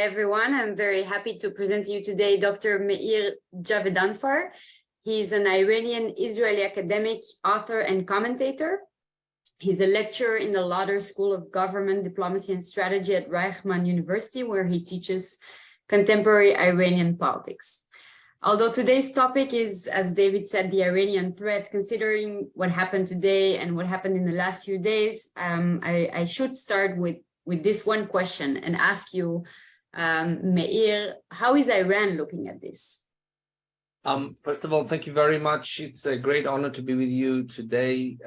everyone. I'm very happy to present to you today Dr. Meir Javedanfar. He's an Iranian-Israeli academic, author, and commentator. He's a lecturer in the Lauder School of Government, Diplomacy, and Strategy at Reichman University, where he teaches contemporary Iranian politics. Although today's topic is, as David said, the Iranian threat, considering what happened today and what happened in the last few days, I should start with this one question and ask you, Meir, how is Iran looking at this? First of all, thank you very much. It's a great honor to be with you today,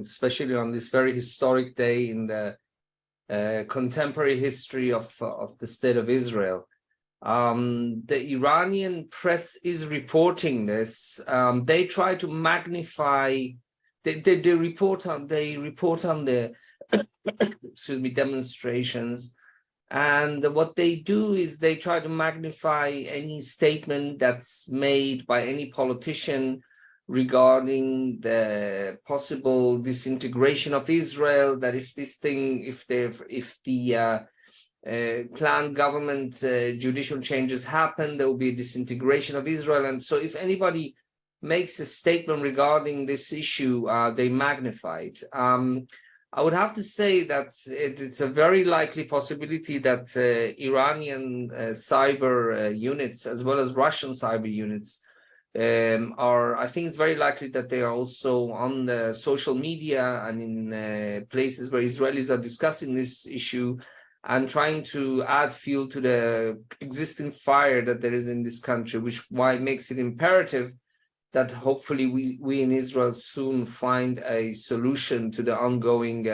especially on this very historic day in the contemporary history of the State of Israel. The Iranian press is reporting this. They try to magnify. They report on the excuse me, demonstrations, and what they do is they try to magnify any statement that's made by any politician regarding the possible disintegration of Israel. That if the planned government judicial changes happen, there will be a disintegration of Israel. And so if anybody makes a statement regarding this issue, they magnify it. I would have to say that it's a very likely possibility that Iranian cyber units, as well as Russian cyber units, I think it's very likely that they are also on the social media and in places where Israelis are discussing this issue and trying to add fuel to the existing fire that there is in this country, which why it makes it imperative that hopefully we in Israel soon find a solution to the ongoing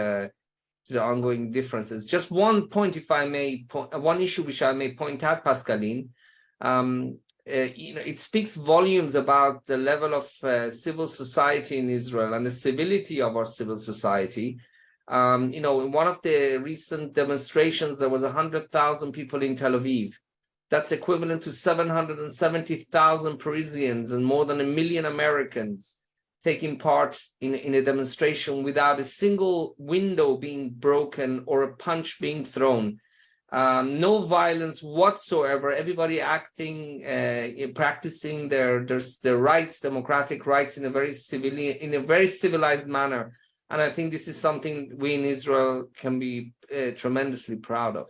differences. Just one point, if I may, one issue which I may point out, Pascaline. It speaks volumes about the level of civil society in Israel and the civility of our civil society. In one of the recent demonstrations, there was 100,000 people in Tel Aviv. That's equivalent to 770,000 Parisians and more than 1 million Americans taking part in a demonstration without a single window being broken or a punch being thrown. No violence whatsoever. Everybody acting, practicing their rights, democratic rights, in a very civilized manner. And I think this is something we in Israel can be tremendously proud of.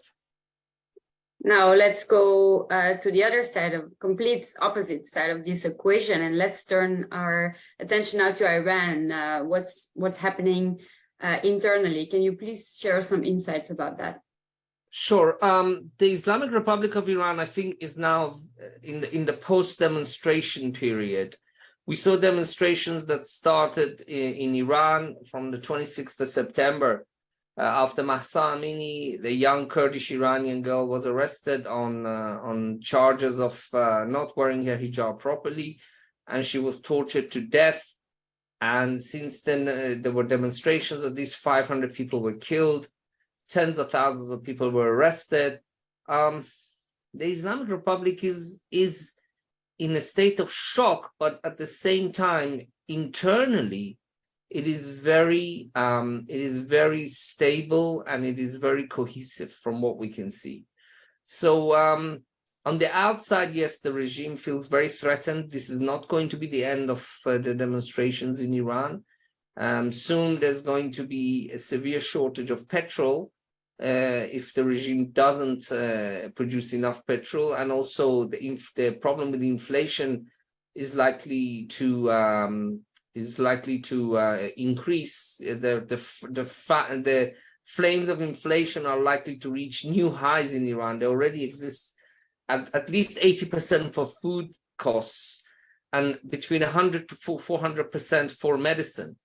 Now let's go to the other side, of complete opposite side of this equation, and let's turn our attention now to Iran. What's happening internally? Can you please share some insights about that? Sure. The Islamic Republic of Iran, I think, is now in the post-demonstration period. We saw demonstrations that started in Iran from the 26th of September. After Mahsa Amini, the young Kurdish Iranian girl, was arrested on charges of not wearing her hijab properly, and she was tortured to death. And since then, there were demonstrations. At least 500 people were killed. Tens of thousands of people were arrested. The Islamic Republic is in a state of shock, but at the same time, internally, it is very stable and it is very cohesive from what we can see. So on the outside, yes, the regime feels very threatened. This is not going to be the end of the demonstrations in Iran. Soon there's going to be a severe shortage of petrol if the regime doesn't produce enough petrol, and also the problem with the inflation is likely to increase. The flames of inflation are likely to reach new highs in Iran. They already exist at least 80% for food costs and between 100 to 400% for medicine.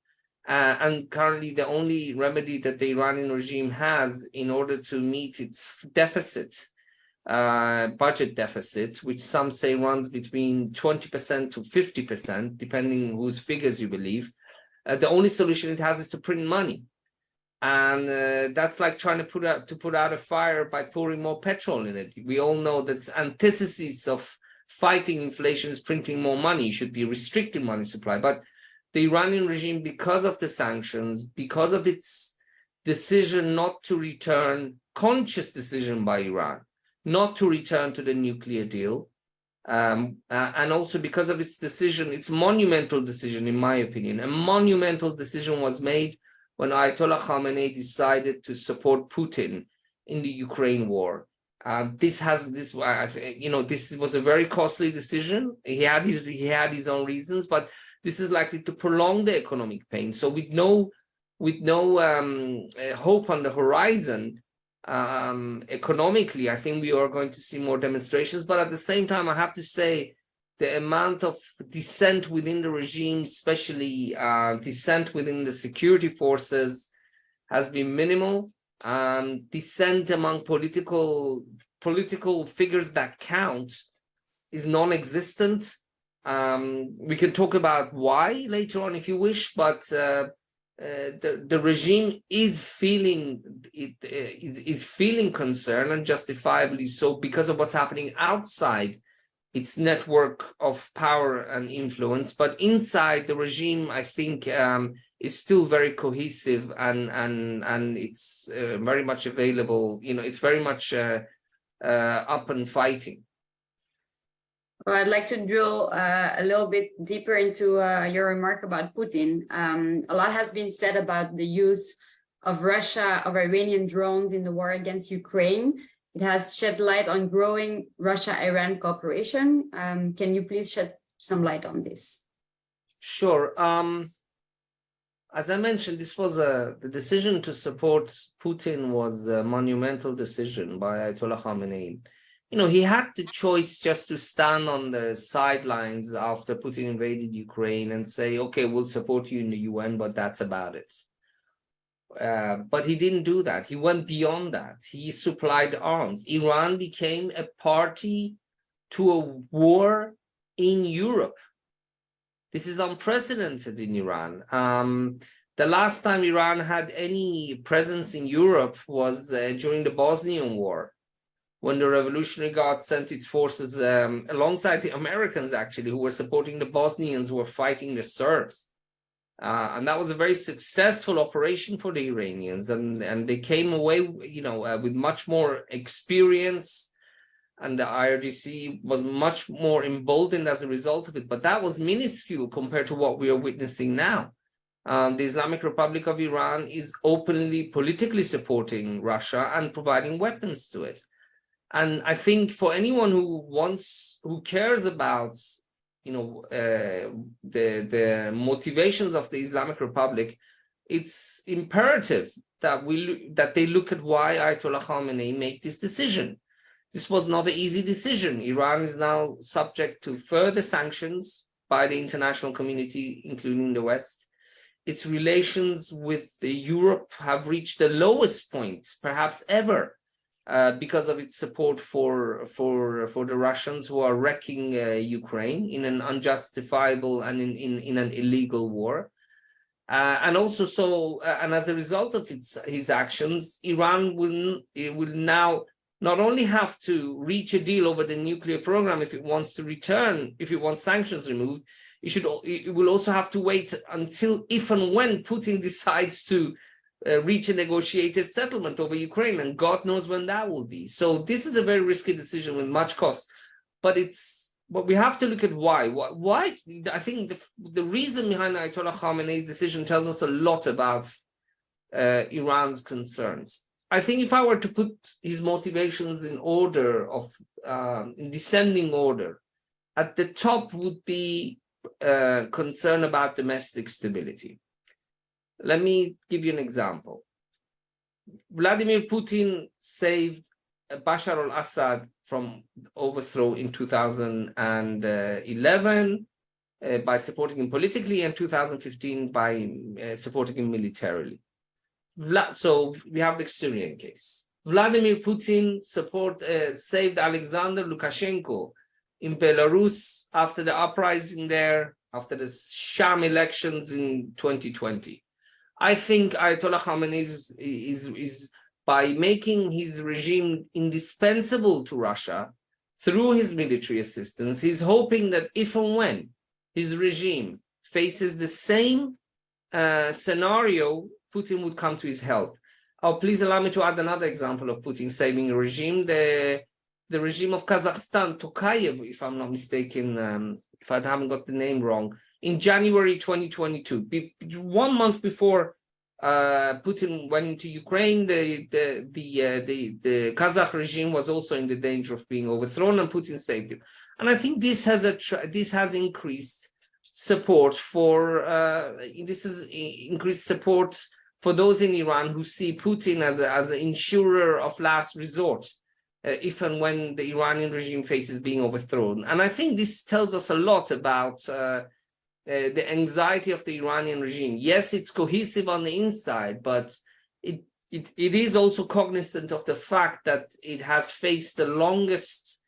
And currently the only remedy that the Iranian regime has in order to meet its deficit, budget deficit, which some say runs between 20% to 50%, depending whose figures you believe, the only solution it has is to print money. And that's like trying to put out a fire by pouring more petrol in it. We all know that's antithesis of fighting inflation is printing more money. You should be restricting money supply. But the Iranian regime, because of the sanctions, because of its decision not to return, conscious decision by Iran, not to return to the nuclear deal. And also because of its decision, its monumental decision, in my opinion, a monumental decision was made when Ayatollah Khamenei decided to support Putin in the Ukraine war. This was a very costly decision. He had his own reasons, but this is likely to prolong the economic pain. So with no hope on the horizon, economically, I think we are going to see more demonstrations. But at the same time, I have to say the amount of dissent within the regime, especially dissent within the security forces, has been minimal. Dissent among political figures that count is non-existent. We can talk about why later on if you wish, but the regime is feeling concern, and justifiably so, because of what's happening outside its network of power and influence. But inside the regime, I think is still very cohesive, and it's very much available. It's very much up and fighting. Well, I'd like to drill a little bit deeper into your remark about Putin. A lot has been said about the use of Iranian drones in the war against Ukraine. It has shed light on growing Russia-Iran cooperation. Can you please shed some light on this? Sure. As I mentioned, this was the decision to support Putin was a monumental decision by Ayatollah Khamenei. He had the choice just to stand on the sidelines after Putin invaded Ukraine and say, okay, we'll support you in the UN, but that's about it. But he didn't do that. He went beyond that. He supplied arms. Iran became a party to a war in Europe. This is unprecedented in Iran. The last time Iran had any presence in Europe was during the Bosnian War, when the Revolutionary Guard sent its forces alongside the Americans, actually, who were supporting the Bosnians who were fighting the Serbs. And that was a very successful operation for the Iranians. And they came away, with much more experience. And the IRGC was much more emboldened as a result of it. But that was minuscule compared to what we are witnessing now. The Islamic Republic of Iran is openly politically supporting Russia and providing weapons to it. And I think for anyone who cares about, the motivations of the Islamic Republic, it's imperative that they look at why Ayatollah Khamenei made this decision. This was not an easy decision. Iran is now subject to further sanctions by the international community, including the West. Its relations with Europe have reached the lowest point, perhaps ever, because of its support for the Russians who are wrecking Ukraine in an unjustifiable and in an illegal war. And as a result of his actions, Iran will now not only have to reach a deal over the nuclear program if it wants sanctions removed, it will also have to wait until if and when Putin decides to reach a negotiated settlement over Ukraine, and God knows when that will be. So this is a very risky decision with much cost, but we have to look at why. Why? I think the reason behind Ayatollah Khamenei's decision tells us a lot about Iran's concerns. I think if I were to put his motivations in order in descending order, at the top would be concern about domestic stability. Let me give you an example. Vladimir Putin saved Bashar al-Assad from overthrow in 2011 by supporting him politically, and 2015 by supporting him militarily. So we have the Syrian case. Vladimir Putin saved Alexander Lukashenko in Belarus after the uprising there, after the sham elections in 2020. I think Ayatollah Khamenei is by making his regime indispensable to Russia through his military assistance, he's hoping that if and when his regime faces the same scenario, Putin would come to his help. Please allow me to add another example of Putin saving a regime. The the regime of Kazakhstan, Tokayev, if I'm not mistaken, if I haven't got the name wrong, in January 2022, 1 month before Putin went into Ukraine, the Kazakh regime was also in the danger of being overthrown, and Putin saved it. And I think this has increased support for for those in Iran who see Putin as an insurer of last resort, if and when the Iranian regime faces being overthrown. And I think this tells us a lot about the anxiety of the Iranian regime. Yes, it's cohesive on the inside, but it is also cognizant of the fact that it has faced the longest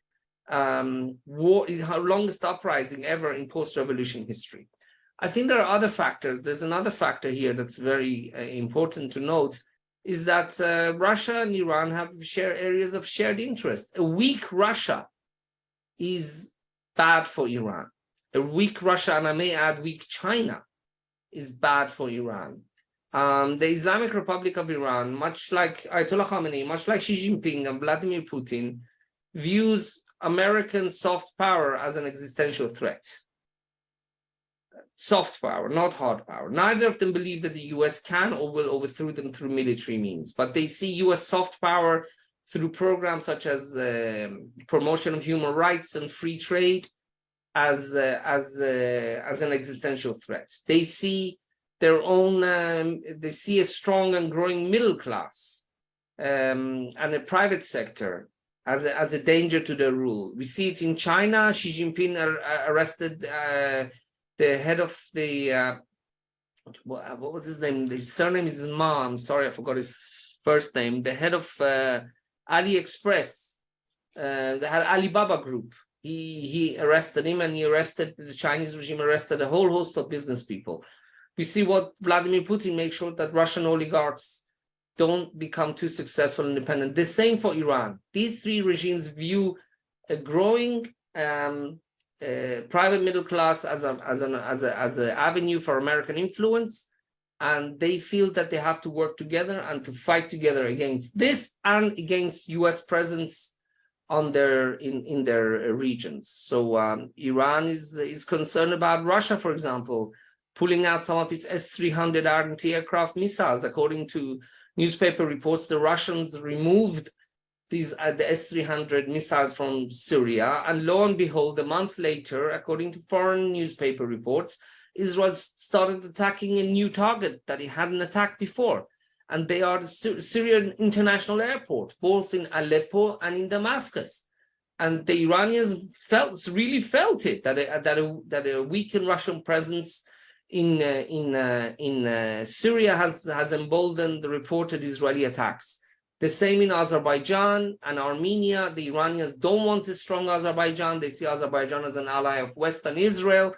longest uprising ever in post-revolution history. I think there are other factors. There's another factor here that's very important to note, is that Russia and Iran have areas of shared interest. A weak Russia is bad for Iran. A weak Russia, and I may add weak China, is bad for Iran. The Islamic Republic of Iran, much like Ayatollah Khamenei, much like Xi Jinping and Vladimir Putin, views American soft power as an existential threat. Soft power, not hard power. Neither of them believe that the US can or will overthrow them through military means, but they see US soft power through programs such as promotion of human rights and free trade as an existential threat. They see their own, they see a strong and growing middle class and a private sector as a danger to their rule. We see it in China. Xi Jinping arrested the head of the, what was his name? His surname is Ma. I'm sorry, I forgot his first name. The head of AliExpress, the Alibaba Group. He arrested him, and the Chinese regime arrested a whole host of business people. We see what Vladimir Putin makes sure that Russian oligarchs don't become too successful and independent. The same for Iran. These three regimes view a growing private middle class as an avenue for American influence, and they feel that they have to work together and to fight together against this and against US presence on in their regions. So Iran is concerned about Russia, for example, pulling out some of its S-300 anti-aircraft missiles. According to newspaper reports, the Russians removed the S-300 missiles from Syria, and lo and behold, a month later, according to foreign newspaper reports, Israel started attacking a new target that it hadn't attacked before, and they are the Syrian International Airport, both in Aleppo and in Damascus. And the Iranians really felt it, that a weakened Russian presence in Syria has emboldened the reported Israeli attacks. The same in Azerbaijan and Armenia. The Iranians don't want a strong Azerbaijan. They see Azerbaijan as an ally of West and Israel.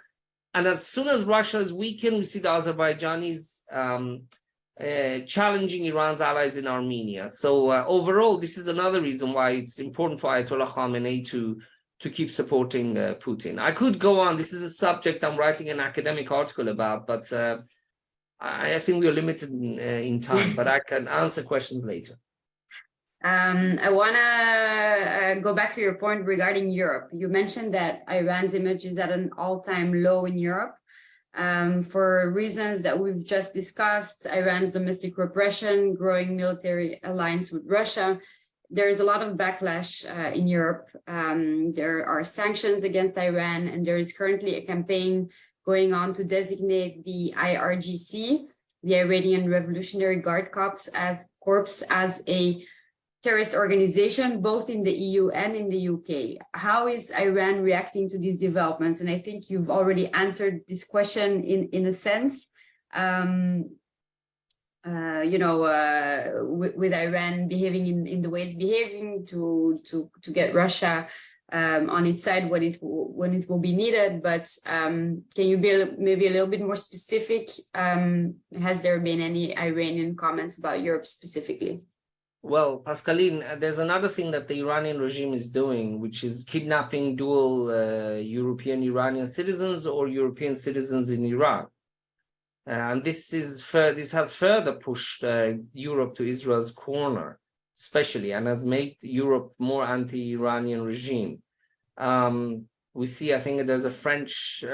And as soon as Russia is weakened, we see the Azerbaijanis challenging Iran's allies in Armenia. So overall, this is another reason why it's important for Ayatollah Khamenei to keep supporting Putin. I could go on. This is a subject I'm writing an academic article about, but I think we are limited in time, but I can answer questions later. I want to go back to your point regarding Europe. You mentioned that Iran's image is at an all-time low in Europe. For reasons that we've just discussed, Iran's domestic repression, growing military alliance with Russia. There is a lot of backlash in Europe. There are sanctions against Iran, and there is currently a campaign going on to designate the IRGC, the Iranian Revolutionary Guard Corps, as a terrorist organization, both in the EU and in the UK. How is Iran reacting to these developments? And I think you've already answered this question in a sense. With Iran behaving in the way it's behaving to get Russia on its side when it will be needed. But can you be maybe a little bit more specific? Has there been any Iranian comments about Europe specifically? Well, Pascaline, there's another thing that the Iranian regime is doing, which is kidnapping dual European Iranian citizens or European citizens in Iran. And this has further pushed Europe to Israel's corner. especially, and has made Europe more anti-Iranian regime. We see, I think there's a French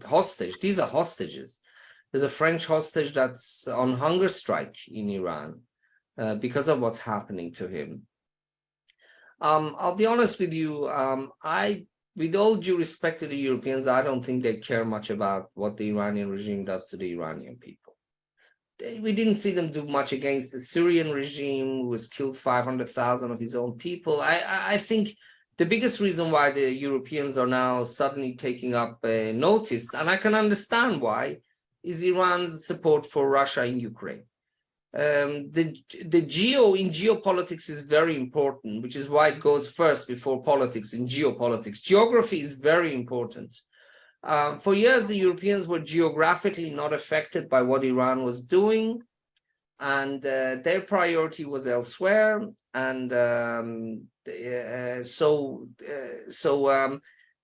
hostage. These are hostages. There's a French hostage that's on hunger strike in Iran because of what's happening to him. I'll be honest with you, with all due respect to the Europeans, I don't think they care much about what the Iranian regime does to the Iranian people. We didn't see them do much against the Syrian regime, who has killed 500,000 of his own people. I think the biggest reason why the Europeans are now suddenly taking up notice, and I can understand why, is Iran's support for Russia in Ukraine. The geopolitics is very important, which is why it goes first before politics in geopolitics. Geography is very important. For years, the Europeans were geographically not affected by what Iran was doing, and their priority was elsewhere. And so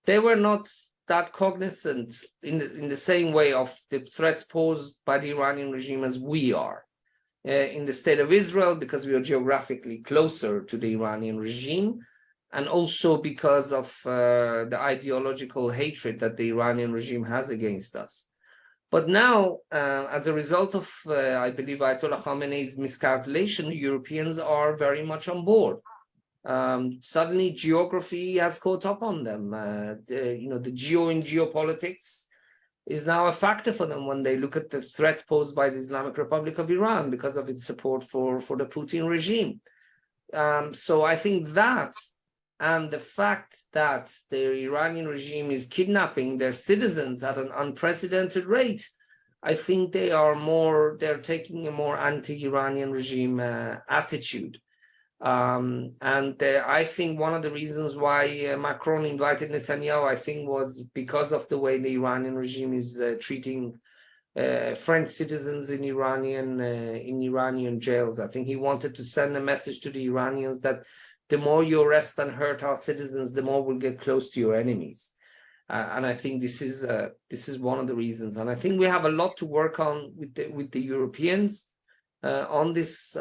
they were not that cognizant in the same way of the threats posed by the Iranian regime as we are. In the state of Israel, because we are geographically closer to the Iranian regime, and also because of the ideological hatred that the Iranian regime has against us. But now, as a result of, I believe, Ayatollah Khamenei's miscalculation, Europeans are very much on board. Suddenly, geography has caught up on them. The geo in geopolitics is now a factor for them when they look at the threat posed by the Islamic Republic of Iran because of its support for the Putin regime. So I think that, and the fact that the Iranian regime is kidnapping their citizens at an unprecedented rate, I think they're taking a more anti-Iranian regime attitude. I think one of the reasons why Macron invited Netanyahu, I think, was because of the way the Iranian regime is treating French citizens in Iranian jails. I think he wanted to send a message to the Iranians that the more you arrest and hurt our citizens, the more we'll get close to your enemies. And I think this is one of the reasons. And I think we have a lot to work on with the Europeans. On this,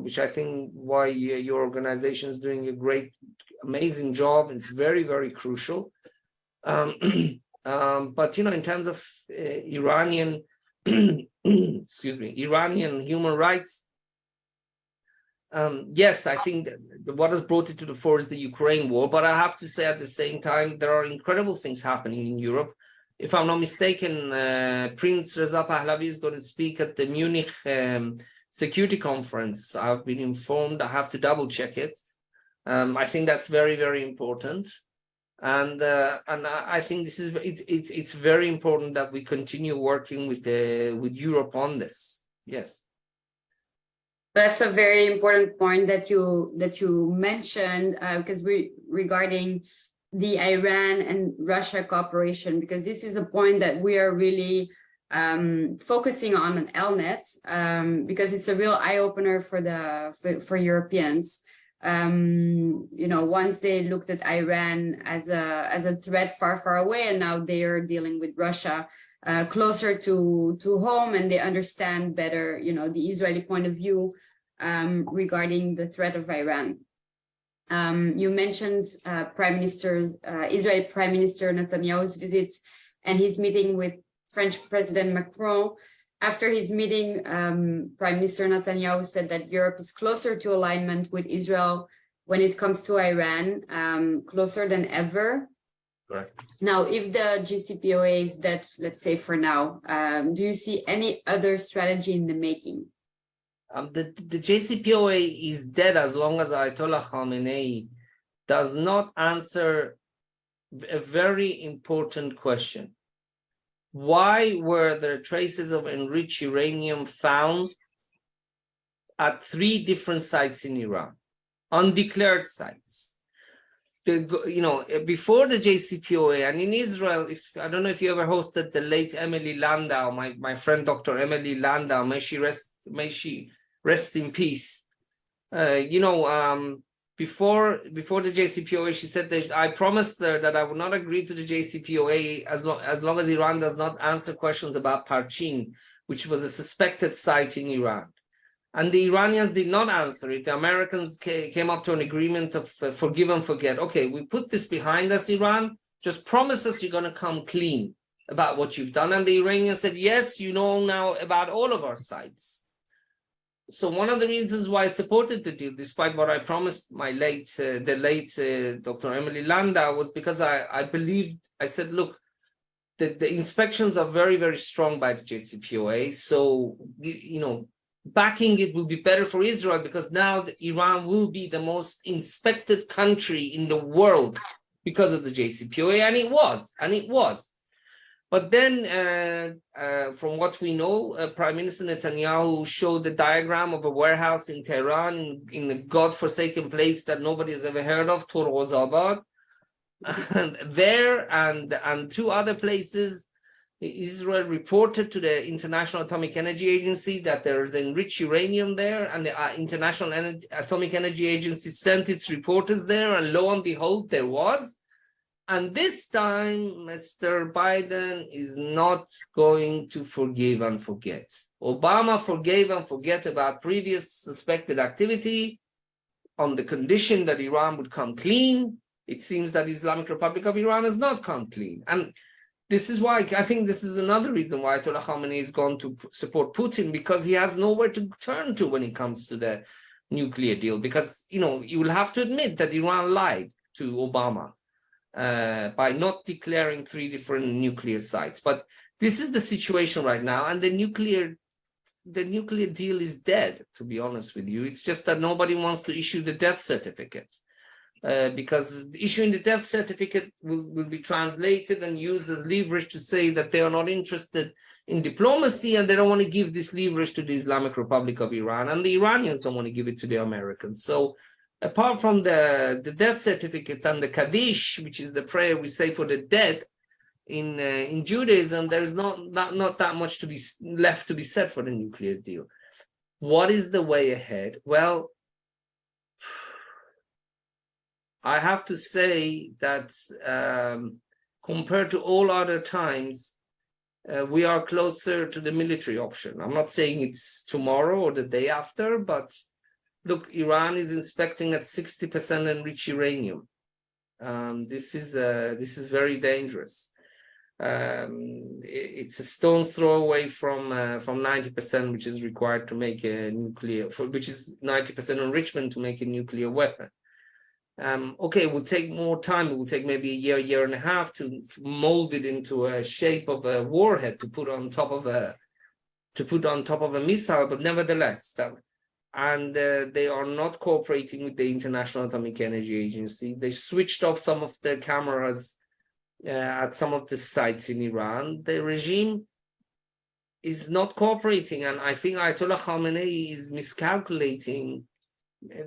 which I think why your organization is doing a great, amazing job. It's very, very crucial. But, in terms of Iranian, Iranian human rights, yes, I think what has brought it to the fore is the Ukraine war. But I have to say at the same time, there are incredible things happening in Europe. If I'm not mistaken, Prince Reza Pahlavi is going to speak at the Munich Security Conference. I've been informed. I have to double check it. I think that's very, very important, and I think it's very important that we continue working with Europe on this. Yes, that's a very important point that you mentioned, because regarding the Iran and Russia cooperation, because this is a point that we are really focusing on FELNET, because it's a real eye-opener for Europeans. Once they looked at Iran as a threat far, far away, and now they are dealing with Russia closer to home, and they understand better, the Israeli point of view regarding the threat of Iran. You mentioned Israeli Prime Minister Netanyahu's visit and his meeting with French President Macron. After his meeting, Prime Minister Netanyahu said that Europe is closer to alignment with Israel when it comes to Iran, closer than ever. Correct. Now, if the JCPOA is dead, let's say for now, do you see any other strategy in the making? The JCPOA is dead as long as Ayatollah Khamenei does not answer a very important question. Why were there traces of enriched uranium found at 3 different sites in Iran, undeclared sites? Before the JCPOA and in Israel, I don't know if you ever hosted the late Emily Landau, my friend Dr. Emily Landau, may she rest in peace. Before the JCPOA, she said that I promised her that I would not agree to the JCPOA as long as Iran does not answer questions about Parchin, which was a suspected site in Iran. And the Iranians did not answer it. The Americans came up to an agreement of forgive and forget. Okay, we put this behind us, Iran. Just promise us you're going to come clean about what you've done. And the Iranians said, yes, you know now about all of our sites. So one of the reasons why I supported the deal, despite what I promised my late Dr. Emily Landau, was because I believed, I said, look, the inspections are very, very strong by the JCPOA. So, you know, backing it will be better for Israel because now Iran will be the most inspected country in the world because of the JCPOA, and it was. But then, from what we know, Prime Minister Netanyahu showed the diagram of a warehouse in Tehran, in a godforsaken place that nobody has ever heard of, Torozabad. And there and two other places, Israel reported to the International Atomic Energy Agency that there is enriched uranium there, and the International Atomic Energy Agency sent its reporters there, and lo and behold, there was. And this time, Mr. Biden is not going to forgive and forget. Obama forgave and forget about previous suspected activity on the condition that Iran would come clean. It seems that Islamic Republic of Iran has not come clean. And this is why I think this is another reason why Ayatollah Khamenei is going to support Putin, because he has nowhere to turn to when it comes to the nuclear deal. Because, you know, you will have to admit that Iran lied to Obama by not declaring 3 different nuclear sites. But this is the situation right now, and the nuclear deal is dead, to be honest with you. It's just that nobody wants to issue the death certificate. Because issuing the death certificate will be translated and used as leverage to say that they are not interested in diplomacy and they don't want to give this leverage to the Islamic Republic of Iran, and the Iranians don't want to give it to the Americans. So apart from the death certificate and the Kaddish, which is the prayer we say for the dead in Judaism, there is not that much to be left to be said for the nuclear deal. What is the way ahead? Well, I have to say that compared to all other times, we are closer to the military option. I'm not saying it's tomorrow or the day after, but look, Iran is inspecting at 60% enriched uranium. This is very dangerous. It's a stone's throw away from 90%, which is required to make a nuclear, which is 90% enrichment to make a nuclear weapon. Okay, it will take more time. It will take maybe a year and a half to mold it into a shape of a warhead to put on top of a missile. But nevertheless, they are not cooperating with the International Atomic Energy Agency. They switched off some of the cameras at some of the sites in Iran. The regime is not cooperating, and I think Ayatollah Khamenei is miscalculating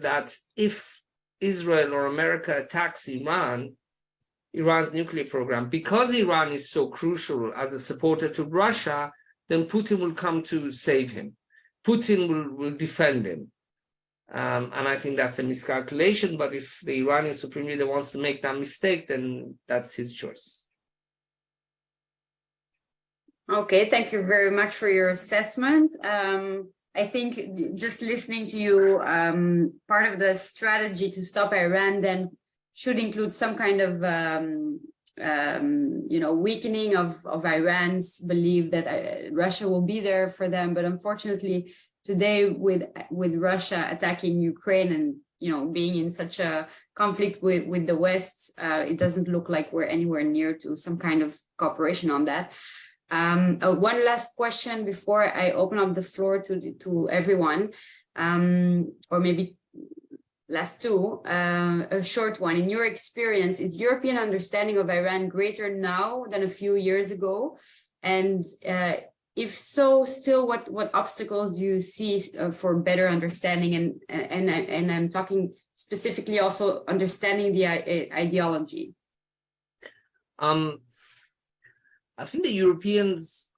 that if Israel or America attacks Iran's nuclear program, because Iran is so crucial as a supporter to Russia, then Putin will come to save him. Putin will defend him. And I think that's a miscalculation, but if the Iranian Supreme Leader wants to make that mistake, then that's his choice. Okay, thank you very much for your assessment. I think just listening to you, part of the strategy to stop Iran then should include some kind of, weakening of Iran's belief that Russia will be there for them. But unfortunately, today with Russia attacking Ukraine and being in such a conflict with the West, it doesn't look like we're anywhere near to some kind of cooperation on that. One last question before I open up the floor to everyone, or maybe last two, a short one. In your experience, is European understanding of Iran greater now than a few years ago? And if so, still, what obstacles do you see for better understanding? And I'm talking specifically also understanding the ideology. I think the Europeans,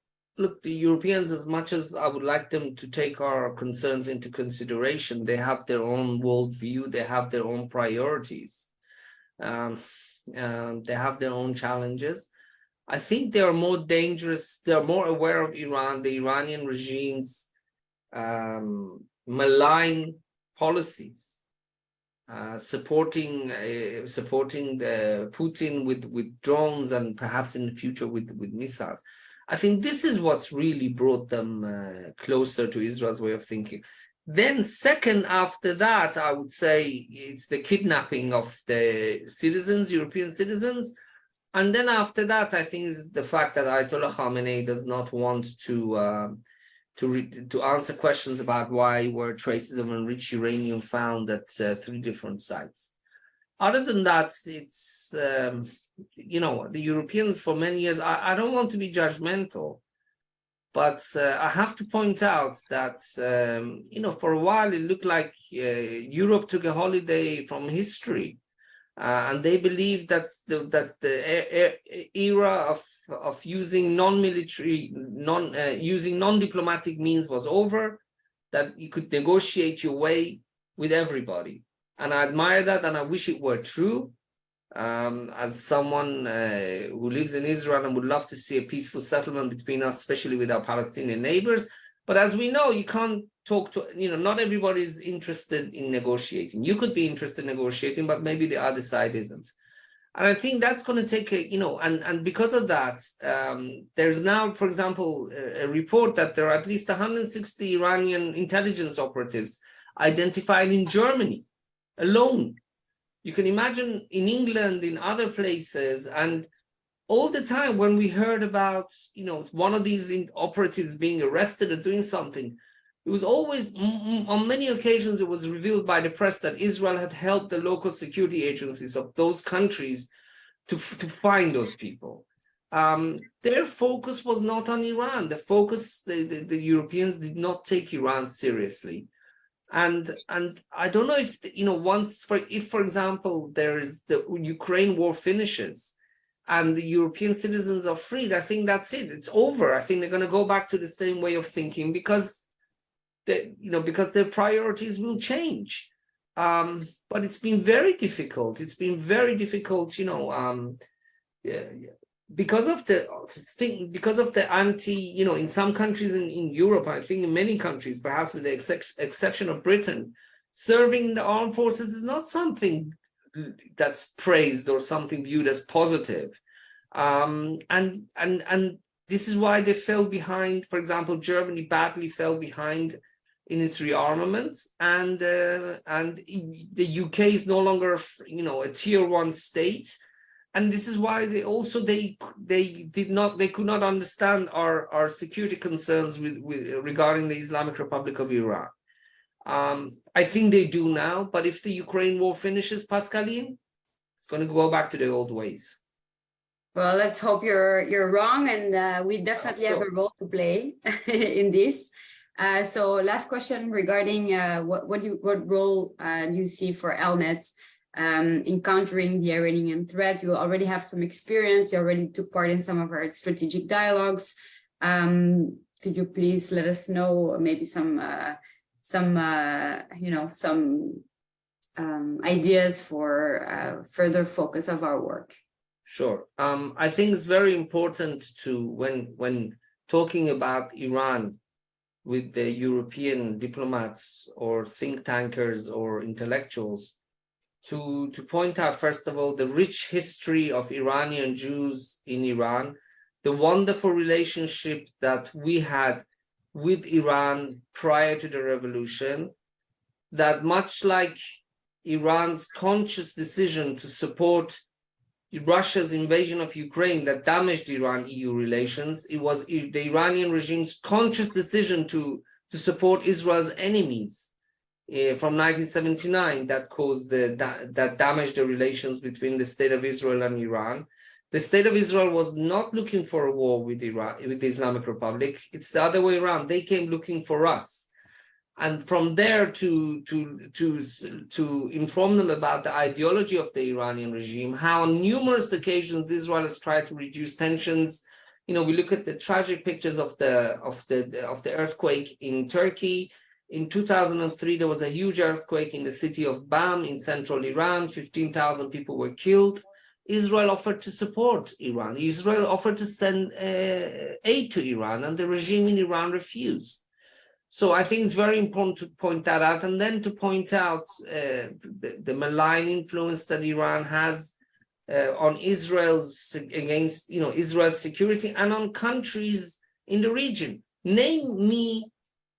as much as I would like them to take our concerns into consideration, they have their own worldview, they have their own priorities, they have their own challenges. I think they are more dangerous, they are more aware of Iran, the Iranian regime's malign policies, supporting the Putin with drones and perhaps in the future with missiles. I think this is what's really brought them closer to Israel's way of thinking. Then second after that, I would say it's the kidnapping of the citizens, European citizens. And then after that, I think is the fact that Ayatollah Khamenei does not want to answer questions about why were traces of enriched uranium found at 3 different sites. Other than that, it's, the Europeans for many years, I don't want to be judgmental, but I have to point out that, for a while it looked like Europe took a holiday from history. And they believe that the era of using non-military, using non-diplomatic means was over, that you could negotiate your way with everybody. And I admire that, and I wish it were true. As someone who lives in Israel and would love to see a peaceful settlement between us, especially with our Palestinian neighbors. But as we know, you can't talk to, not everybody is interested in negotiating. You could be interested in negotiating, but maybe the other side isn't. And I think that's going to take and because of that, there's now, for example, a report that there are at least 160 Iranian intelligence operatives identified in Germany alone. You can imagine in England, in other places, and all the time when we heard about, one of these operatives being arrested or doing something, it was always, on many occasions, it was revealed by the press that Israel had helped the local security agencies of those countries to find those people. Their focus was not on Iran. The focus, the Europeans did not take Iran seriously. And I don't know if, if, for example, the Ukraine war finishes, and the European citizens are freed, I think that's it. It's over. I think they're going to go back to the same way of thinking because their priorities will change. But it's been very difficult. It's been very difficult, because of the anti, in some countries in Europe, I think in many countries, perhaps with the exception of Britain, serving the armed forces is not something that's praised or something viewed as positive. And this is why they fell behind. For example, Germany badly fell behind in its rearmament, and the UK is no longer, a tier 1 state. And this is why they could not understand our security concerns regarding the Islamic Republic of Iran. I think they do now, but if the Ukraine war finishes, Pascaline, it's going to go back to the old ways. Well, let's hope you're wrong, and we definitely have a role to play in this. So last question regarding what role do you see for FELNET in countering the Iranian threat? You already have some experience. You already took part in some of our strategic dialogues. Could you please let us know maybe some ideas for further focus of our work? Sure. I think it's very important to, when talking about Iran with the European diplomats or think tankers or intellectuals, to point out, first of all, the rich history of Iranian Jews in Iran, the wonderful relationship that we had with Iran prior to the revolution, that much like Iran's conscious decision to support Russia's invasion of Ukraine that damaged Iran-EU relations, it was the Iranian regime's conscious decision to support Israel's enemies from 1979 that caused that damaged the relations between the State of Israel and Iran. The State of Israel was not looking for a war with Iran, with the Islamic Republic. It's the other way around. They came looking for us. And from there to inform them about the ideology of the Iranian regime, how on numerous occasions Israel has tried to reduce tensions. We look at the tragic pictures of the earthquake in Turkey. In 2003, there was a huge earthquake in the city of Bam in central Iran. 15,000 people were killed. Israel offered to support Iran. Israel offered to send aid to Iran, and the regime in Iran refused. So I think it's very important to point that out, and then to point out the malign influence that Iran has on Israel's against Israel's security and on countries in the region. Name me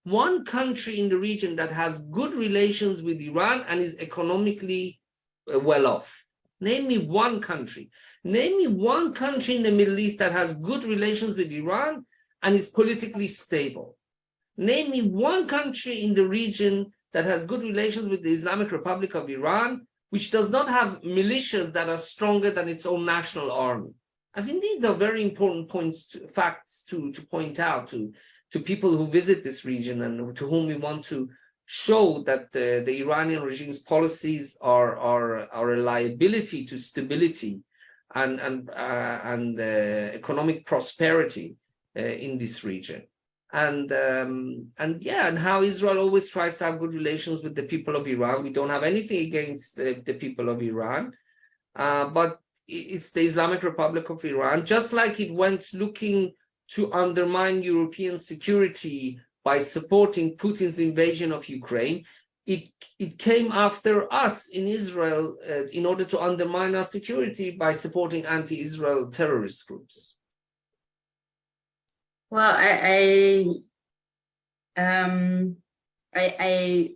one country in the region that has good relations with Iran and is economically well off. Name me one country. Name me one country in the Middle East that has good relations with Iran and is politically stable. Name me one country in the region that has good relations with the Islamic Republic of Iran, which does not have militias that are stronger than its own national army. I think these are very important facts to point out to people who visit this region and to whom we want to show that the Iranian regime's policies are a liability to stability and economic prosperity in this region. And how Israel always tries to have good relations with the people of Iran. We don't have anything against the people of Iran, but it's the Islamic Republic of Iran, just like it went looking to undermine European security by supporting Putin's invasion of Ukraine. It came after us in Israel in order to undermine our security by supporting anti-Israel terrorist groups. Well, I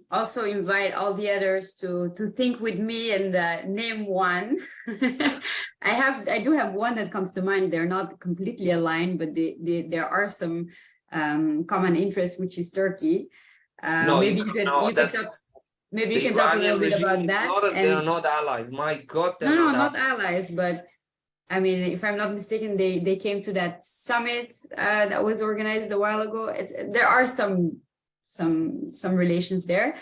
also invite all the others to think with me and name one. I do have one that comes to mind. They're not completely aligned, but there are some common interests, which is Turkey. Maybe you can talk a little bit about that. They're not allies. My God, not allies, but I mean, if I'm not mistaken, they came to that summit that was organized a while ago. There are some relations there.